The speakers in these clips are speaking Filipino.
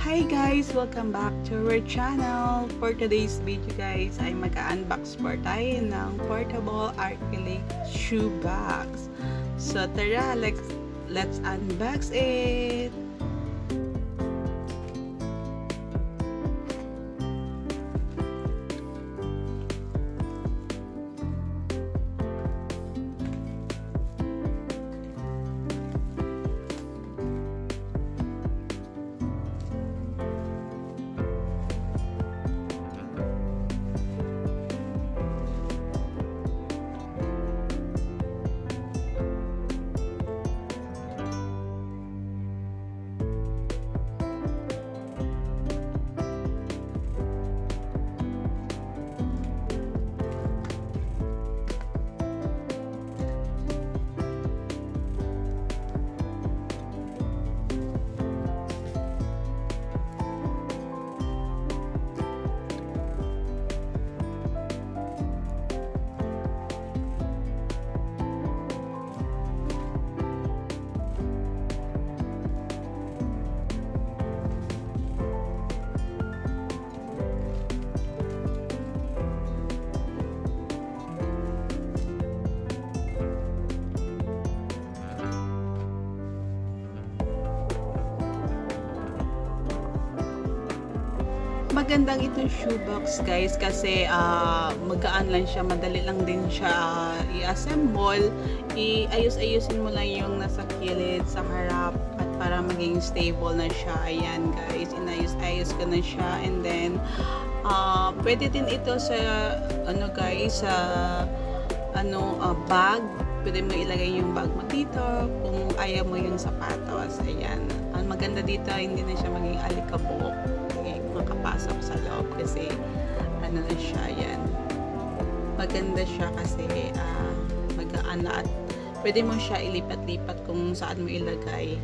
Hi guys! Welcome back to our channel. For today's video guys ay mag-unbox for tayo ng portable acrylic shoe box. So tara, let's unbox it! Magandang itong shoebox guys kasi magaan lang siya, madali lang din siya i-assemble. Iayos-ayusin mo lang yung nasa kilid, sa harap at para maging stable na siya. Ayan guys, inayos-ayos ko na siya, and then pwede din ito sa bag. Pwede mo ilagay yung bag mo dito kung ayaw mo yung sapatos. Ayan, ang maganda dito, hindi na siya maging alikabok makapasok sa loob kasi ano na siya. Yan, maganda siya kasi magaan at pwede mo siya ilipat-lipat kung saan mo ilagay.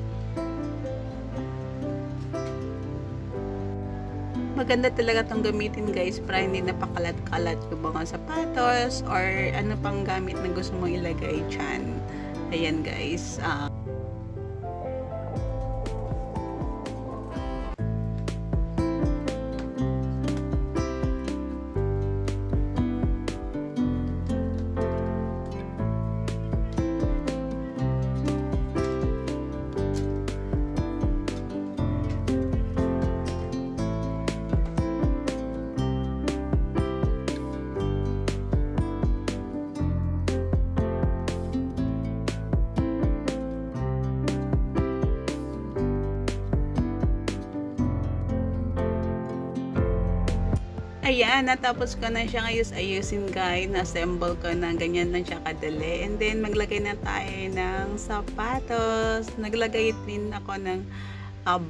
Maganda talaga tong gamitin guys para hindi napakalat-kalat yung mga sapatos or ano pang gamit na gusto mo ilagay dyan. Ayan guys, ayan, natapos ko na siyang ayusin guys. Na-assemble ko na, ganyan lang siya kadali. And then, maglagay na tayo ng sapatos. Naglagay din ako ng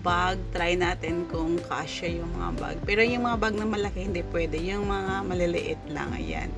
bag. Try natin kung kasya yung mga bag. Pero yung mga bag na malaki, hindi pwede. Yung mga maliliit lang, ayan.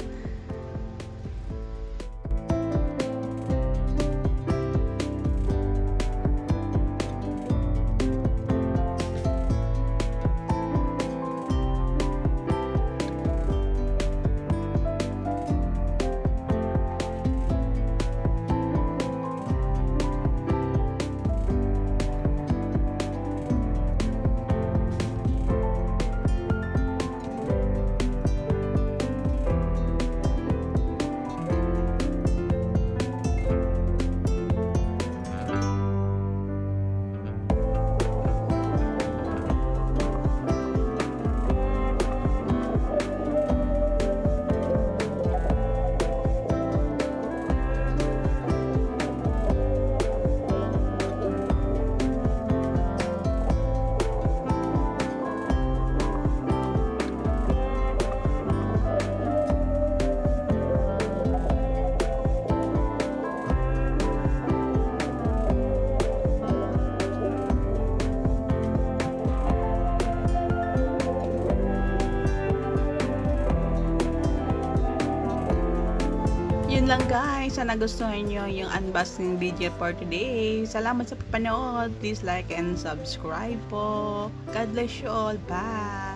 Yun lang guys, sana nagustuhan nyo yung unboxing video for today. Salamat sa panood. Please like and subscribe po. God bless you all. Bye!